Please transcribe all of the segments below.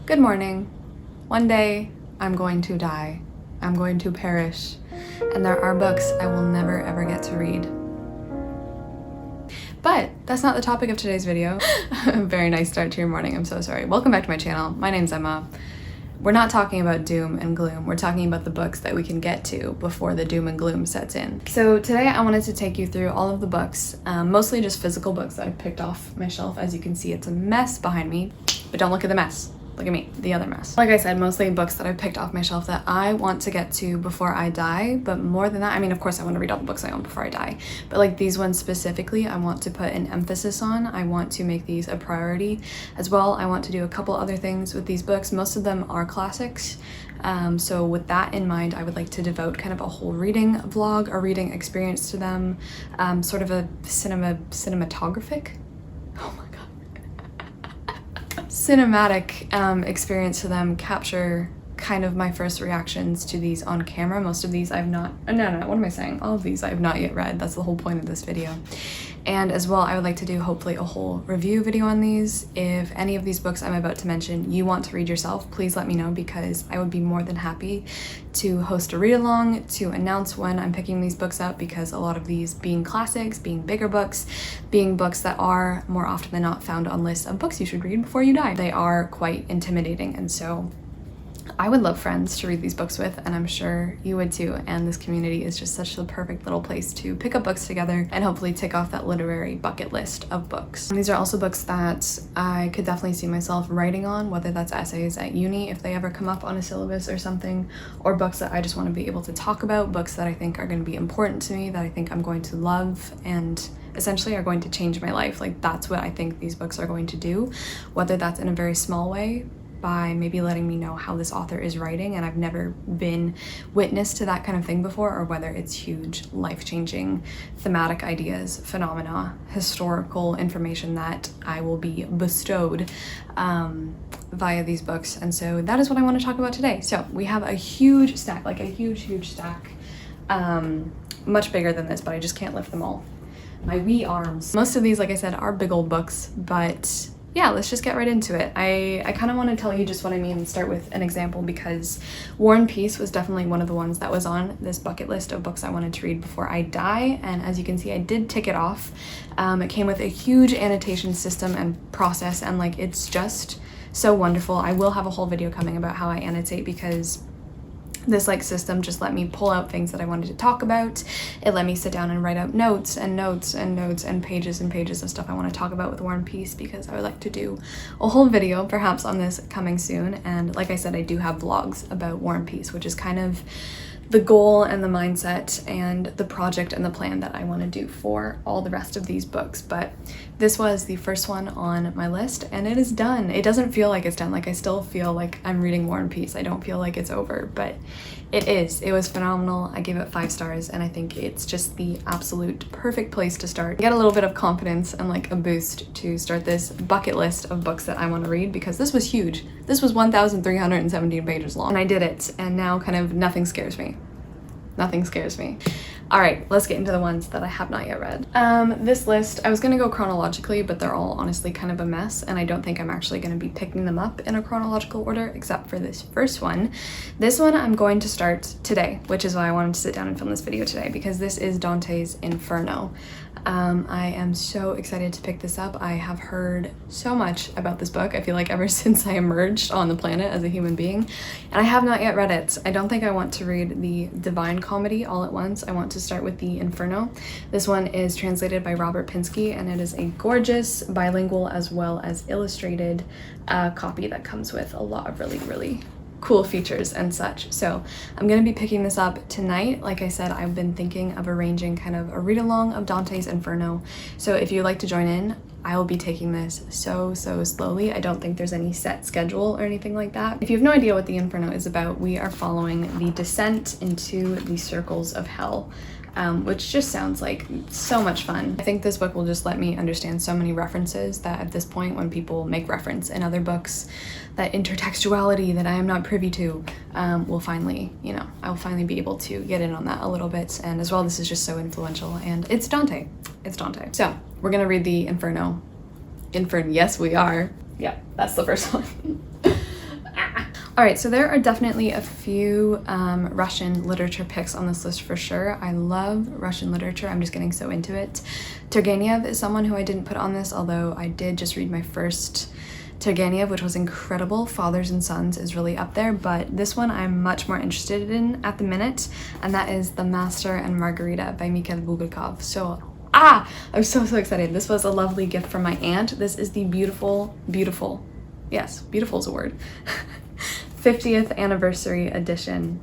Good morning. One day I'm going to die. I'm going to perish. And there are books I will never ever get to read. But that's not the topic of today's video. Very nice start to your morning. I'm so sorry. Welcome back to my channel. My name's Emma. We're not talking about doom and gloom. We're talking about the books that we can get to before the doom and gloom sets in. So today I wanted to take you through all of the books, mostly just physical books that I've picked off my shelf. As you can see, it's a mess behind me, but don't look at the mess. Look at me, the other mess. Like I said, mostly books that I've picked off my shelf that I want to get to before I die, but more than that, I mean, of course I want to read all the books I own before I die, but like these ones specifically, I want to put an emphasis on. I want to make these a priority as well. I want to do a couple other things with these books. Most of them are classics. So with that in mind, I would like to devote kind of a whole reading vlog or reading experience to them, sort of a cinematographic. Oh my cinematic experience to them, capture kind of my first reactions to these on camera. Most of these I've not, what am I saying? All of these I've not yet read. That's the whole point of this video. And as well, I would like to do hopefully a whole review video on these. If any of these books I'm about to mention you want to read yourself, please let me know, because I would be more than happy to host a read along, to announce when I'm picking these books up, because a lot of these being classics, being bigger books, being books that are more often than not found on lists of books you should read before you die, they are quite intimidating. And so I would love friends to read these books with, and I'm sure you would too, and this community is just such a perfect little place to pick up books together and hopefully tick off that literary bucket list of books. And these are also books that I could definitely see myself writing on, whether that's essays at uni if they ever come up on a syllabus or something, or books that I just want to be able to talk about, books that I think are going to be important to me, that I think I'm going to love and essentially are going to change my life. Like, that's what I think these books are going to do, whether that's in a very small way, by maybe letting me know how this author is writing, and I've never been witness to that kind of thing before, or whether it's huge life-changing thematic ideas, phenomena, historical information that I will be bestowed via these books. And so that is what I want to talk about today. So we have a huge stack, like a huge stack, much bigger than this, but I just can't lift them all. My wee arms. Most of these, like I said, are big old books, but yeah, let's just get right into it. I kind of want to tell you just what I mean and start with an example, because War and Peace was definitely one of the ones that was on this bucket list of books I wanted to read before I die, and as you can see, I did tick it off. It came with a huge annotation system and process, and like, it's just so wonderful. I will have a whole video coming about how I annotate, because this like system just let me pull out things that I wanted to talk about. It let me sit down and write out notes and notes and notes and pages of stuff I want to talk about with War and Peace, because I would like to do a whole video perhaps on this coming soon. And like I said, I do have vlogs about War and Peace, which is kind of the goal and the mindset and the project and the plan that I want to do for all the rest of these books. But this was the first one on my list, and it is done. It doesn't feel like it's done. Like, I still feel like I'm reading War and Peace. I don't feel like it's over, but it is. It was phenomenal. I gave it 5 stars, and I think it's just the absolute perfect place to start. Get a little bit of confidence and like a boost to start this bucket list of books that I want to read, because this was huge. This was 1,317 pages long, and I did it, and now kind of nothing scares me. Nothing scares me. All right, let's get into the ones that I have not yet read. This list, I was gonna go chronologically, but they're all honestly kind of a mess, and I don't think I'm actually gonna be picking them up in a chronological order, except for this first one. This one I'm going to start today, which is why I wanted to sit down and film this video today, because this is Dante's Inferno. I am so excited to pick this up. I have heard so much about this book, I feel like ever since I emerged on the planet as a human being, and I have not yet read it. I don't think I want to read the Divine Comedy all at once. I want to start with the Inferno. This one is translated by Robert Pinsky, and it is a gorgeous bilingual as well as illustrated copy that comes with a lot of really cool features and such. So I'm gonna be picking this up tonight. Like I said, I've been thinking of arranging kind of a read along of Dante's Inferno. So if you'd like to join in, I will be taking this so slowly. I don't think there's any set schedule or anything like that. If you have no idea what the Inferno is about, we are following the descent into the circles of hell, which just sounds like so much fun. I think this book will just let me understand so many references that at this point, when people make reference in other books, that intertextuality that I am not privy to, will finally, I will finally be able to get in on that a little bit. And as well, this is just so influential, and it's Dante. It's Dante. So we're gonna read the Inferno. Yes, we are. Yeah, that's the first one. All right, so there are definitely a few Russian literature picks on this list for sure. I love Russian literature. I'm just getting so into it. Turgenev is someone who I didn't put on this, although I did just read my first Turgenev, which was incredible. Fathers and Sons is really up there, but this one I'm much more interested in at the minute, and that is The Master and Margarita by Mikhail Bulgakov. So, I'm so excited. This was a lovely gift from my aunt. This is the beautiful, yes, beautiful is a word, 50th anniversary edition.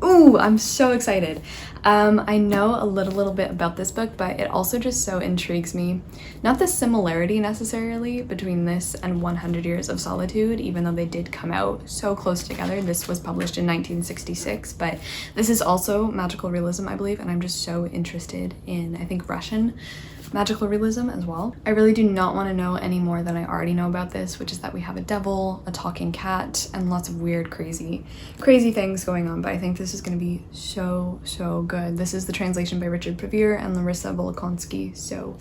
Ooh, I'm so excited. I know a little bit about this book, but it also just so intrigues me. Not the similarity necessarily between this and 100 Years of Solitude, even though they did come out so close together. This was published in 1966, but this is also magical realism, I believe, and I'm just so interested in, I think, Russian magical realism as well. I really do not want to know any more than I already know about this, which is that we have a devil, a talking cat, and lots of weird, crazy things going on, but I think this is going to be so good. This is the translation by Richard Prevere and Larissa Volokonsky, so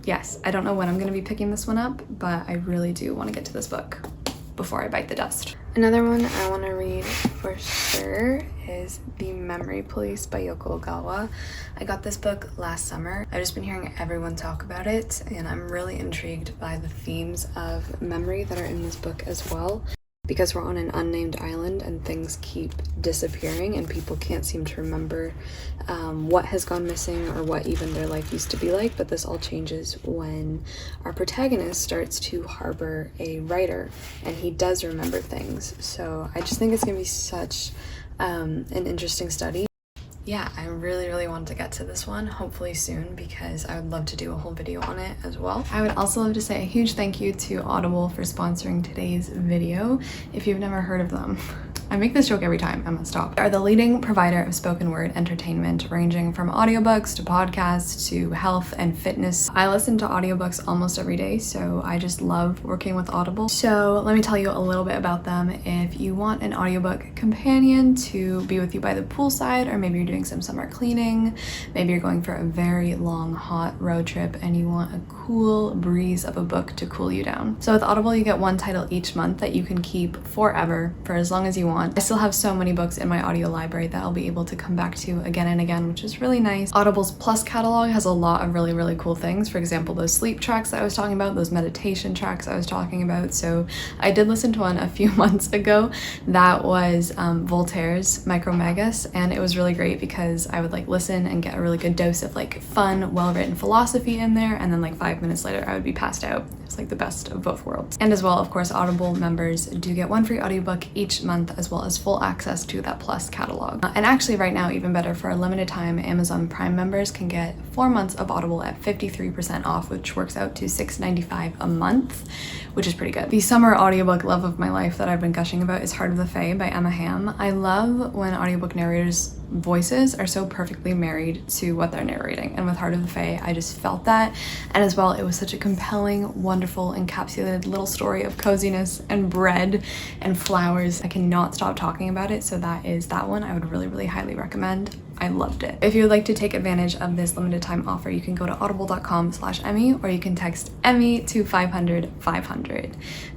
yes, I don't know when I'm going to be picking this one up, but I really do want to get to this book before I bite the dust. Another one I want to read for sure is The Memory Police by Yoko Ogawa. I got this book last summer. I've just been hearing everyone talk about it, and I'm really intrigued by the themes of memory that are in this book as well. Because we're on an unnamed island and things keep disappearing and people can't seem to remember what has gone missing or what even their life used to be like, but this all changes when our protagonist starts to harbor a writer and he does remember things. So I just think it's gonna be such an interesting study. Yeah, I really want to get to this one, hopefully soon, because I would love to do a whole video on it as well. I would also love to say a huge thank you to Audible for sponsoring today's video. If you've never heard of them, I make this joke every time, I'm gonna stop. They are the leading provider of spoken word entertainment, ranging from audiobooks to podcasts to health and fitness. I listen to audiobooks almost every day, so I just love working with Audible. So let me tell you a little bit about them. If you want an audiobook companion to be with you by the poolside, or maybe you're doing some summer cleaning, maybe you're going for a very long hot road trip and you want a cool breeze of a book to cool you down. So with Audible, you get one title each month that you can keep forever, for as long as you want. I still have so many books in my audio library that I'll be able to come back to again and again, which is really nice. Audible's Plus catalog has a lot of really cool things. For example, those sleep tracks that I was talking about, those meditation tracks I was talking about. So I did listen to one a few months ago that was Voltaire's Micromegas, and it was really great because I would like listen and get a really good dose of like fun, well-written philosophy in there, and then like 5 minutes later I would be passed out. It's like the best of both worlds. And as well, of course, Audible members do get one free audiobook each month, as well as full access to that Plus catalog. And actually right now, even better, for a limited time, Amazon Prime members can get 4 months of Audible at 53% off, which works out to $6.95 a month, which is pretty good. The summer audiobook love of my life that I've been gushing about is Heart of the Fae by Emma Hamm. I love when audiobook narrators' voices are so perfectly married to what they're narrating, and with Heart of the Fae I just felt that. And as well, it was such a compelling, wonderful, encapsulated little story of coziness and bread and flowers. I cannot stop talking about it, so that is that one I would really highly recommend. I loved it. If you would like to take advantage of this limited time offer, you can go to audible.com/Emmy, or you can text Emmy to 500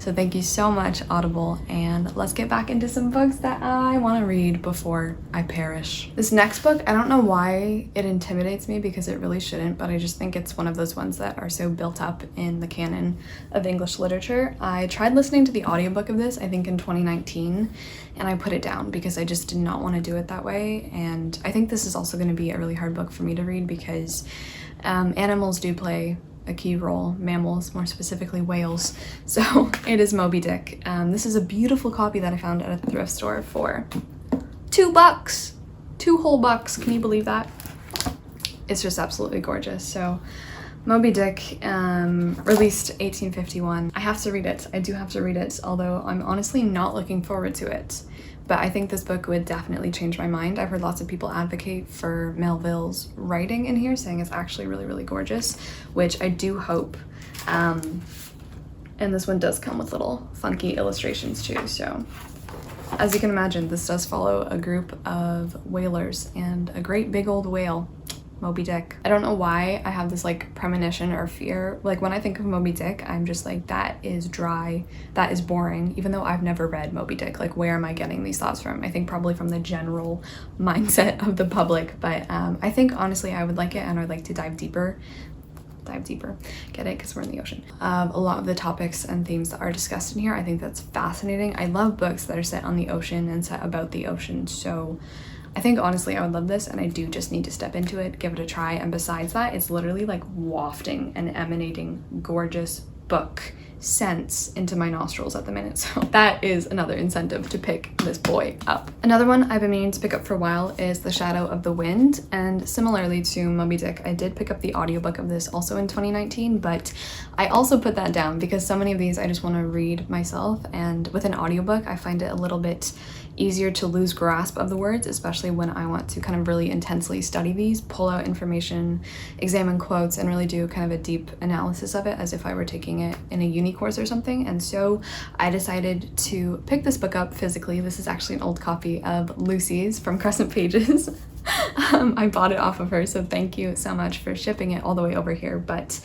So thank you so much, Audible, and let's get back into some books that I want to read before I perish. This next book, I don't know why it intimidates me, because it really shouldn't, but I just think it's one of those ones that are so built up in the canon of English literature. I tried listening to the audiobook of this, I think in 2019, and I put it down because I just did not want to do it that way. And I think this is also going to be a really hard book for me to read because animals do play a key role, mammals, more specifically whales. So it is Moby Dick. This is a beautiful copy that I found at a thrift store for $2. 2 whole bucks, can you believe that? It's just absolutely gorgeous. So Moby Dick, released 1851. I have to read it. I do have to read it, although I'm honestly not looking forward to it. But I think this book would definitely change my mind. I've heard lots of people advocate for Melville's writing in here, saying it's actually really gorgeous, which I do hope. And this one does come with little funky illustrations too, so. As you can imagine, this does follow a group of whalers and a great big old whale. Moby Dick. I don't know why I have this like premonition or fear. Like when I think of Moby Dick, I'm just like, that is dry, that is boring, even though I've never read Moby Dick. Like where am I getting these thoughts from? I think probably from the general mindset of the public, but I think honestly I would like it, and I'd like to dive deeper, get it, because we're in the ocean. A lot of the topics and themes that are discussed in here, I think that's fascinating. I love books that are set on the ocean and set about the ocean, so I think honestly I would love this, and I do just need to step into it, give it a try. And besides that, it's literally like wafting and emanating gorgeous book scents into my nostrils at the minute, so that is another incentive to pick this boy up. Another one I've been meaning to pick up for a while is The Shadow of the Wind, and similarly to Moby Dick, I did pick up the audiobook of this also in 2019, but I also put that down because so many of these I just want to read myself, and with an audiobook I find it a little bit easier to lose grasp of the words, especially when I want to kind of really intensely study these, pull out information, examine quotes, and really do kind of a deep analysis of it as if I were taking it in a uni course or something. And so I decided to pick this book up physically. This is actually an old copy of Lucy's from Crescent Pages. I bought it off of her, so thank you so much for shipping it all the way over here. But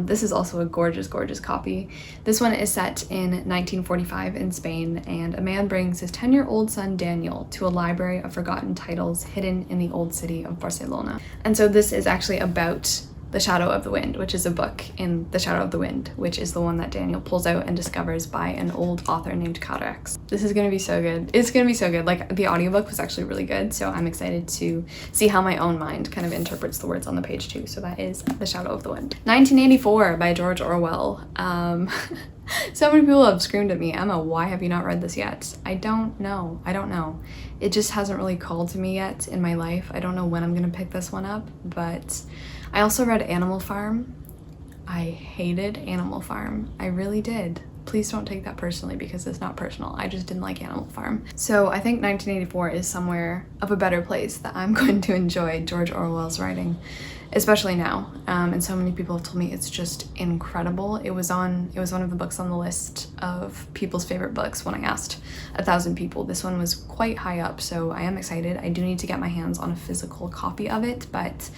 this is also a gorgeous, gorgeous copy. This one is set in 1945 in Spain, and a man brings his 10-year-old son Daniel to a library of forgotten titles hidden in the old city of Barcelona. And so this is actually about The Shadow of the Wind, which is a book in The Shadow of the Wind, which is the one that Daniel pulls out and discovers by an old author named Carax. This is gonna be so good. It's gonna be so good. Like, the audiobook was actually really good, so I'm excited to see how my own mind kind of interprets the words on the page too. So that is The Shadow of the Wind. 1984 by George Orwell. So many people have screamed at me, Emma, why have you not read this yet? I don't know. It just hasn't really called to me yet in my life. I don't know when I'm gonna pick this one up, but I also read Animal Farm. I hated Animal Farm. I really did. Please don't take that personally because it's not personal. I just didn't like Animal Farm. So I think 1984 is somewhere of a better place that I'm going to enjoy George Orwell's writing, especially now. And so many people have told me it's just incredible. It was one of the books on the list of people's favorite books when I asked 1,000 people. This one was quite high up, so I am excited. I do need to get my hands on a physical copy of it, but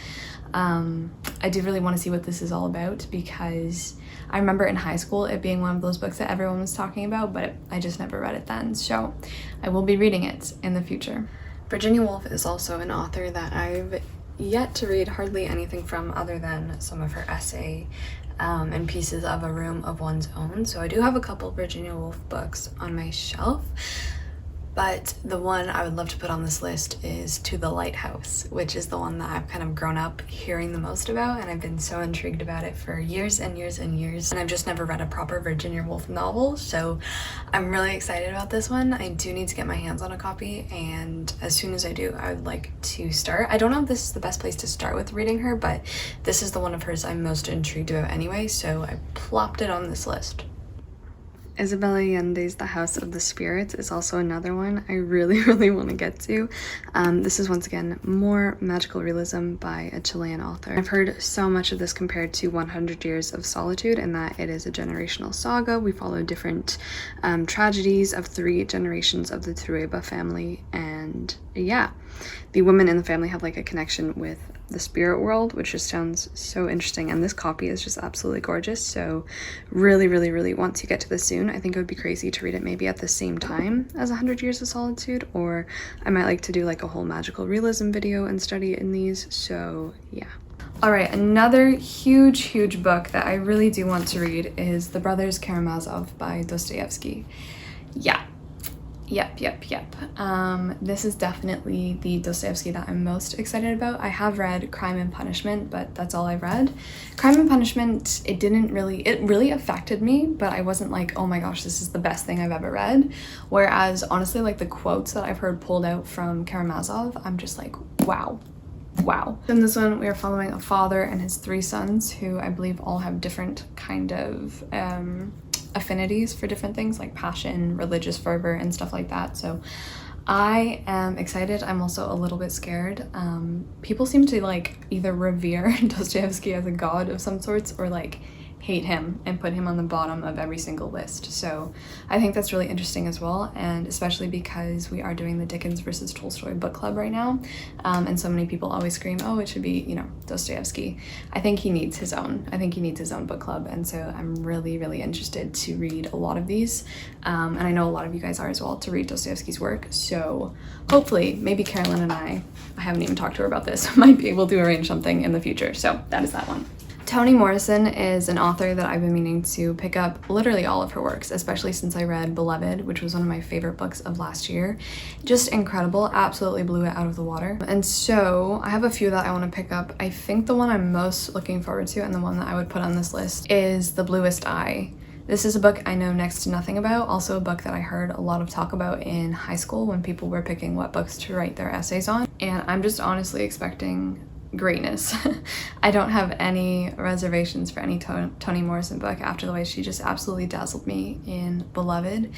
I do really want to see what this is all about, because I remember in high school it being one of those books that everyone was talking about, but I just never read it then, so I will be reading it in the future. Virginia Woolf is also an author that I've yet to read hardly anything from other than some of her essay and pieces of A Room of One's Own. So I do have a couple Virginia Woolf books on my shelf, but the one I would love to put on this list is To the Lighthouse, which is the one that I've kind of grown up hearing the most about, and I've been so intrigued about it for years and years and years, and I've just never read a proper Virginia Woolf novel, so I'm really excited about this one. I do need to get my hands on a copy, and as soon as I do, I would like to start. I don't know if this is the best place to start with reading her, but this is the one of hers I'm most intrigued about anyway, so I plopped it on this list. Isabella Allende's The House of the Spirits is also another one I really, really want to get to. This is once again more magical realism by a Chilean author. I've heard so much of this compared to 100 Years of Solitude, in that it is a generational saga. We follow different tragedies of 3 generations of the Trueba family, and yeah, the women in the family have like a connection with the spirit world, which just sounds so interesting, and this copy is just absolutely gorgeous, so really, really, really want to get to this soon. I think it would be crazy to read it maybe at the same time as 100 Years of Solitude, or I might like to do like a whole magical realism video and study in these, so yeah. Alright, another huge book that I really do want to read is The Brothers Karamazov by Dostoevsky. Yep. This is definitely the Dostoevsky that I'm most excited about. I have read Crime and Punishment, but that's all I've read. Crime and Punishment, it really affected me, but I wasn't like, oh my gosh, this is the best thing I've ever read. Whereas honestly, like the quotes that I've heard pulled out from Karamazov, I'm just like, wow. In this one, we are following a father and his 3 sons, who I believe all have different kind of affinities for different things like passion, religious fervor, and stuff like that. So I am excited. I'm also a little bit scared. People seem to like either revere Dostoevsky as a god of some sorts, or like hate him and put him on the bottom of every single list. So I think that's really interesting as well, and especially because we are doing the Dickens versus Tolstoy book club right now, and so many people always scream, oh, it should be, you know, Dostoevsky. I think he needs his own. I think he needs his own book club, and so I'm really, really interested to read a lot of these, and I know a lot of you guys are as well, to read Dostoevsky's work. So hopefully, maybe Carolyn and I haven't even talked to her about this, might be able to arrange something in the future. So that is that one. Toni Morrison is an author that I've been meaning to pick up literally all of her works, especially since I read Beloved, which was one of my favorite books of last year. Just incredible, absolutely blew it out of the water. And so I have a few that I want to pick up. I think the one I'm most looking forward to, and the one that I would put on this list, is The Bluest Eye. This is a book I know next to nothing about, also a book that I heard a lot of talk about in high school when people were picking what books to write their essays on, and I'm just honestly expecting greatness. I don't have any reservations for any Toni Morrison book after the way she just absolutely dazzled me in Beloved.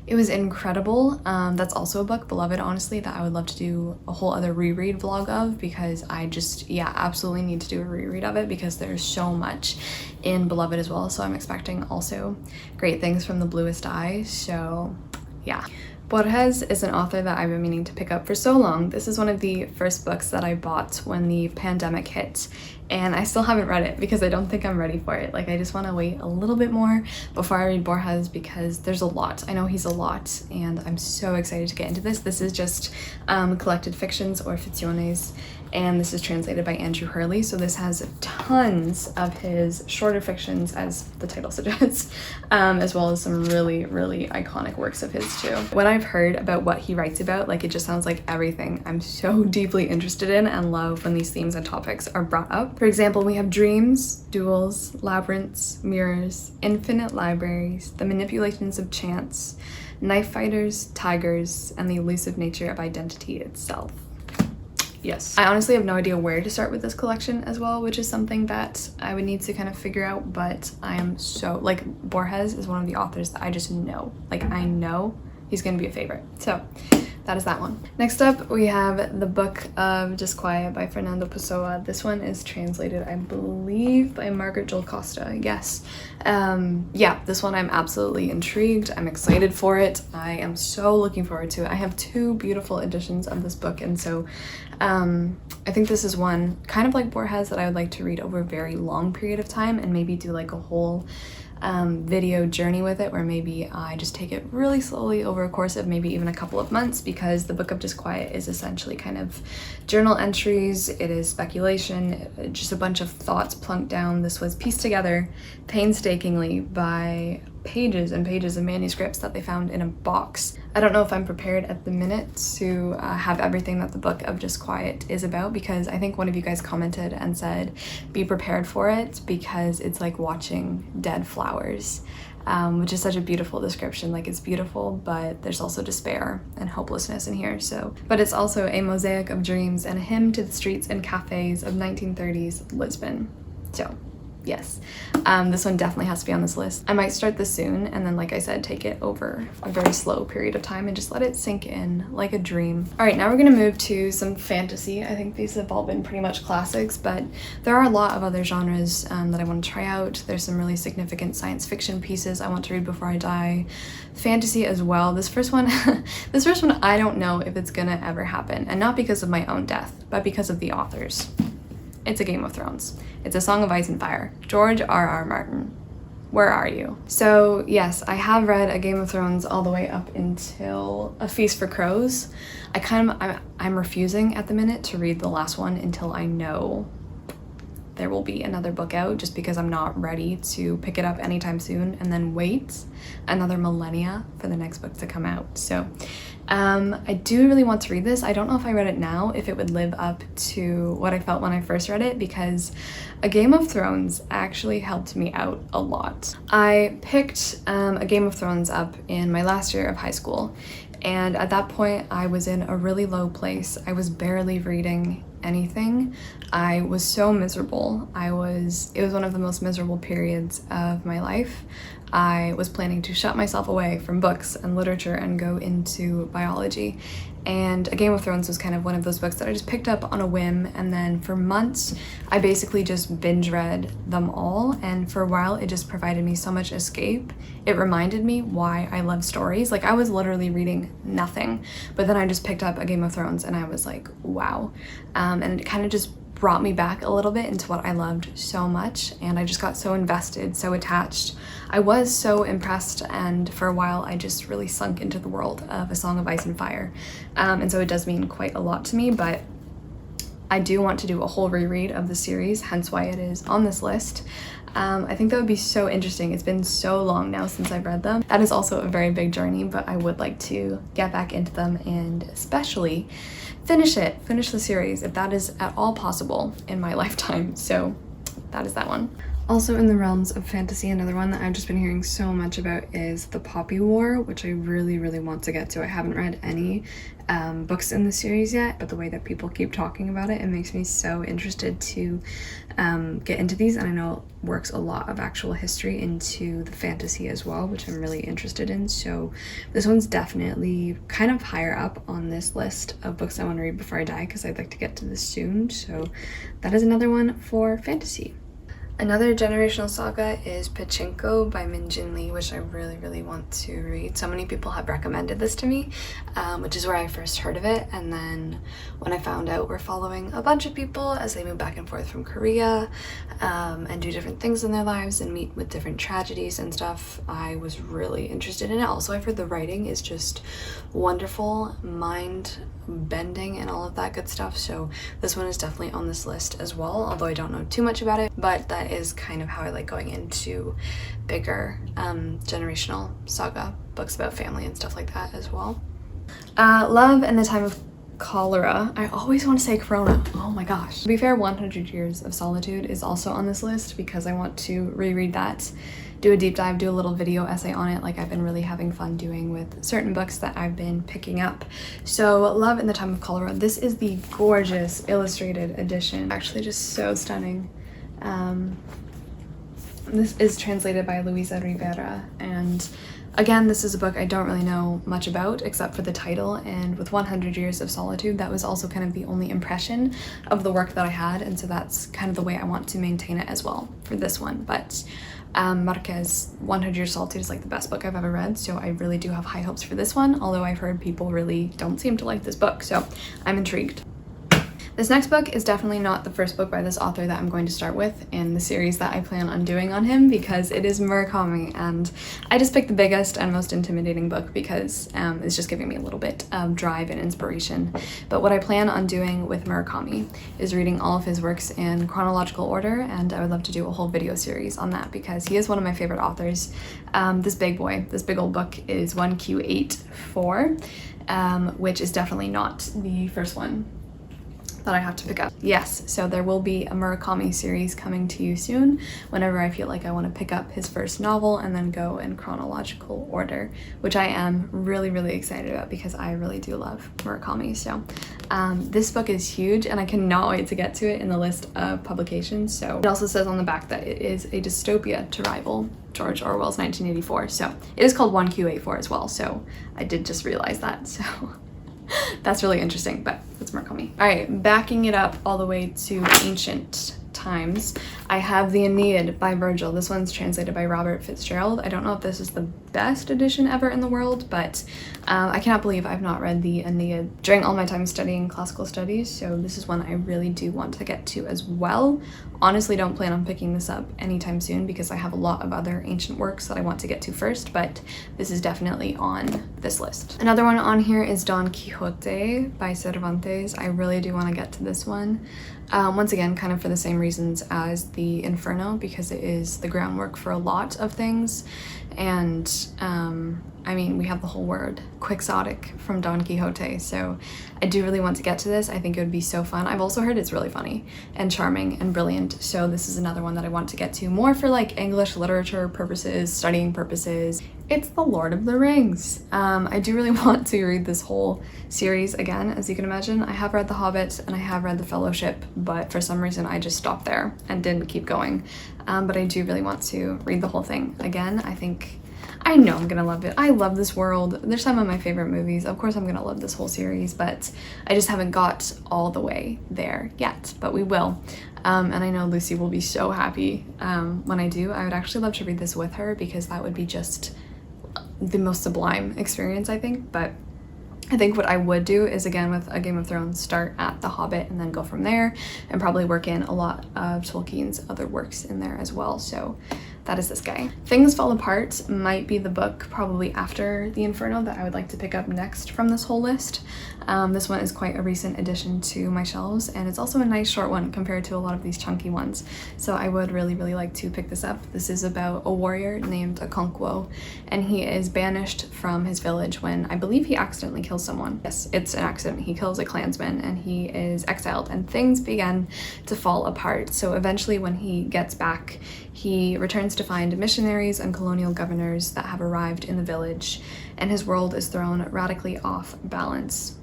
It was incredible. That's also a book, Beloved, honestly, that I would love to do a whole other reread vlog of, because I just, yeah, absolutely need to do a reread of it because there's so much in Beloved as well. So I'm expecting also great things from The Bluest Eye. So yeah. Borges is an author that I've been meaning to pick up for so long. This is one of the first books that I bought when the pandemic hit, and I still haven't read it because I don't think I'm ready for it. Like, I just want to wait a little bit more before I read Borges because there's a lot. I know he's a lot, and I'm so excited to get into this. This is just collected fictions, or ficciones, and this is translated by Andrew Hurley. So this has tons of his shorter fictions, as the title suggests, as well as some really, really iconic works of his too. When I've heard about what he writes about, like, it just sounds like everything I'm so deeply interested in and love when these themes and topics are brought up. For example, we have dreams, duels, labyrinths, mirrors, infinite libraries, the manipulations of chance, knife fighters, tigers, and the elusive nature of identity itself. Yes. I honestly have no idea where to start with this collection as well, which is something that I would need to kind of figure out, but I am so, like, Borges is one of the authors that I just know. Like, I know he's gonna be a favorite. So that is that one. Next up, we have The Book of Disquiet by Fernando Pessoa. This one is translated, I believe, by Margaret Joel Costa. Yes. Yeah, this one I'm absolutely intrigued. I'm excited for it. I am so looking forward to it. I have two beautiful editions of this book, and so I think this is one, kind of like Borges, that I would like to read over a very long period of time and maybe do like a whole video journey with it, where maybe I just take it really slowly over a course of maybe even a couple of months, because The Book of Disquiet is essentially kind of journal entries. It is speculation, just a bunch of thoughts plunked down. This was pieced together painstakingly by pages and pages of manuscripts that they found in a box. I don't know if I'm prepared at the minute to have everything that The Book of Disquiet is about, because I think one of you guys commented and said be prepared for it because it's like watching dead flowers, which is such a beautiful description. Like, it's beautiful, but there's also despair and hopelessness in here. So, but it's also a mosaic of dreams and a hymn to the streets and cafes of 1930s Lisbon. So yes, this one definitely has to be on this list. I might start this soon and then, like I said, take it over a very slow period of time and just let it sink in like a dream. All right, now we're gonna move to some fantasy. I think these have all been pretty much classics, but there are a lot of other genres that I want to try out. There's some really significant science fiction pieces I want to read before I die. Fantasy as well. This first one, I don't know if it's gonna ever happen, and not because of my own death, but because of the authors. It's a Game of Thrones. It's A Song of Ice and Fire. George R.R. Martin, where are you? So yes, I have read A Game of Thrones all the way up until A Feast for Crows. I'm refusing at the minute to read the last one until I know there will be another book out, just because I'm not ready to pick it up anytime soon and then wait another millennia for the next book to come out. So I do really want to read this. I don't know if I read it now, if it would live up to what I felt when I first read it, because A Game of Thrones actually helped me out a lot. I picked A Game of Thrones up in my last year of high school, and at that point I was in a really low place. I was barely reading anything. I was so miserable. It was one of the most miserable periods of my life. I was planning to shut myself away from books and literature and go into biology. And A Game of Thrones was kind of one of those books that I just picked up on a whim, and then for months I basically just binge read them all, and for a while it just provided me so much escape. It reminded me why I love stories. Like, I was literally reading nothing, but then I just picked up A Game of Thrones and I was like, wow. And it kind of just brought me back a little bit into what I loved so much, and I just got so invested, so attached. I was so impressed, and for a while I just really sunk into the world of A Song of Ice and Fire. And so it does mean quite a lot to me, but I do want to do a whole reread of the series, hence why it is on this list. I think that would be so interesting. It's been so long now since I've read them. That is also a very big journey, but I would like to get back into them and especially finish the series if that is at all possible in my lifetime. So that is that one. Also in the realms of fantasy, another one that I've just been hearing so much about is The Poppy War, which I really, really want to get to. I haven't read any books in the series yet, but the way that people keep talking about it, it makes me so interested to get into these, and I know it works a lot of actual history into the fantasy as well, which I'm really interested in. So this one's definitely kind of higher up on this list of books I want to read before I die, because I'd like to get to this soon. So that is another one for fantasy. Another generational saga is Pachinko by Min Jin Lee, which I really, really want to read. So many people have recommended this to me, which is where I first heard of it. And then when I found out we're following a bunch of people as they move back and forth from Korea and do different things in their lives and meet with different tragedies and stuff, I was really interested in it. Also, I've heard the writing is just wonderful, mind-bending and all of that good stuff. So this one is definitely on this list as well, although I don't know too much about it, but that is kind of how I like going into bigger generational saga books about family and stuff like that as well. Love in the Time of Cholera. I always want to say Corona. Oh my gosh. To be fair, 100 Years of Solitude is also on this list because I want to reread that, do a deep dive, do a little video essay on it like I've been really having fun doing with certain books that I've been picking up. So Love in the Time of Cholera. This is the gorgeous illustrated edition. Actually just so stunning. This is translated by Luisa Rivera, and again, this is a book I don't really know much about except for the title, and with 100 Years of Solitude, that was also kind of the only impression of the work that I had, and so that's kind of the way I want to maintain it as well for this one. But Marquez 100 Years of Solitude is like the best book I've ever read, so I really do have high hopes for this one, although I've heard people really don't seem to like this book, so I'm intrigued. This next book is definitely not the first book by this author that I'm going to start with in the series that I plan on doing on him, because it is Murakami, and I just picked the biggest and most intimidating book because it's just giving me a little bit of drive and inspiration. But what I plan on doing with Murakami is reading all of his works in chronological order, and I would love to do a whole video series on that because he is one of my favorite authors. This big old book is 1Q84, which is definitely not the first one that I have to pick up. Yes, so there will be a Murakami series coming to you soon whenever I feel like I want to pick up his first novel and then go in chronological order, which I am really, really excited about because I really do love Murakami. So this book is huge and I cannot wait to get to it in the list of publications. So it also says on the back that it is a dystopia to rival George Orwell's 1984. So it is called 1Q84 as well. So I did just realize that. So that's really interesting, but it's Murakami. All right, backing it up all the way to ancient times, I have the Aeneid by Virgil. This one's translated by Robert Fitzgerald. I don't know if this is the best edition ever in the world, but I cannot believe I've not read the Aeneid during all my time studying classical studies, so this is one I really do want to get to as well. Honestly, don't plan on picking this up anytime soon because I have a lot of other ancient works that I want to get to first, but this is definitely on this list. Another one on here is Don Quixote by Cervantes. I really do want to get to this one. Once again, kind of for the same reasons as the Inferno, because it is the groundwork for a lot of things. And I mean, we have the whole word quixotic from Don Quixote, so I do really want to get to this. I think it would be so fun. I've also heard it's really funny and charming and brilliant, so this is another one that I want to get to more for like English literature purposes, studying purposes. it's The Lord of the Rings. I do really want to read this whole series again, as you can imagine. I have read The Hobbit and I have read The Fellowship, but for some reason I just stopped there and didn't keep going. But I do really want to read the whole thing again. I know I'm gonna love it. I love this world. They're some of my favorite movies. Of course I'm gonna love this whole series, but I just haven't got all the way there yet, but we will. And I know Lucy will be so happy when I do. I would actually love to read this with her because that would be just the most sublime experience, I think. But I think what I would do is, again, with a Game of Thrones, start at The Hobbit and then go from there, and probably work in a lot of Tolkien's other works in there as well. So that is this guy. Things Fall Apart might be the book probably after the Inferno that I would like to pick up next from this whole list. This one is quite a recent addition to my shelves, and it's also a nice short one compared to a lot of these chunky ones. So I would really like to pick this up. This is about a warrior named Okonkwo, and he is banished from his village when I believe he accidentally kills someone. Yes, it's an accident. He kills a clansman and he is exiled, and things begin to fall apart. So eventually when he gets back, he returns to find missionaries and colonial governors that have arrived in the village, and his world is thrown radically off balance.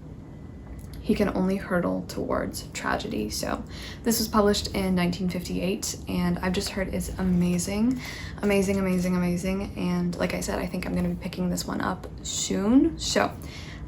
He can only hurtle towards tragedy. So this was published in 1958, and I've just heard it's amazing. And like I said, I think I'm going to be picking this one up soon. So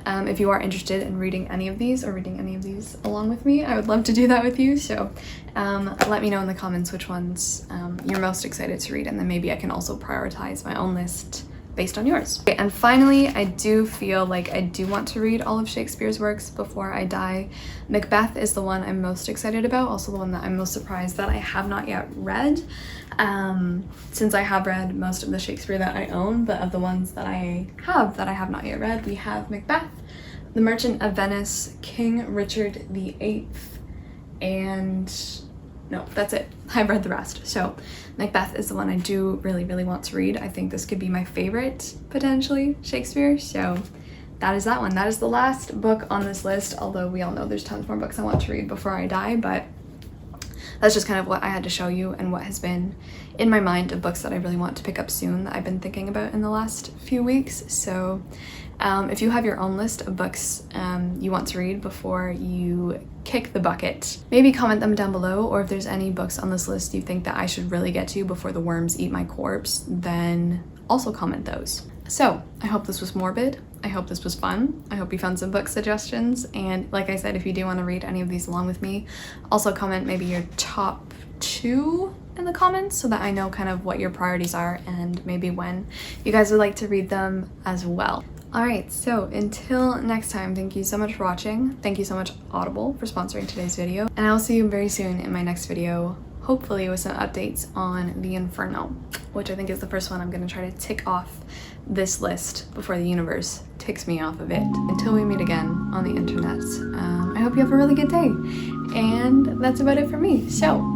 if you are interested in reading any of these, or reading any of these along with me, I would love to do that with you. So let me know in the comments which ones you're most excited to read, and then maybe I can also prioritize my own list based on yours. Okay, and finally, I do feel like I do want to read all of Shakespeare's works before I die. Macbeth is the one I'm most excited about, also the one that I'm most surprised that I have not yet read. Since I have read most of the Shakespeare that I own, but of the ones that I have not yet read, we have Macbeth, The Merchant of Venice, King Richard VIII, and no, that's it. I've read the rest. So Macbeth is the one I do really want to read. I think this could be my favorite, potentially, Shakespeare. So that is that one. That is the last book on this list, although we all know there's tons more books I want to read before I die, but that's just kind of what I had to show you and what has been in my mind of books that I really want to pick up soon that I've been thinking about in the last few weeks. So if you have your own list of books you want to read before you kick the bucket, maybe comment them down below, or if there's any books on this list you think that I should really get to before the worms eat my corpse, then also comment those. So I hope this was morbid. I hope this was fun. I hope you found some book suggestions, and like I said, if you do want to read any of these along with me, also comment maybe your top 2 in the comments so that I know kind of what your priorities are and maybe when you guys would like to read them as well. Alright, so until next time, thank you so much for watching. Thank you so much Audible for sponsoring today's video, and I'll see you very soon in my next video, hopefully with some updates on the Inferno, which I think is the first one I'm going to try to tick off this list before the universe ticks me off of it. Until we meet again on the internet, I hope you have a really good day, and that's about it for me. So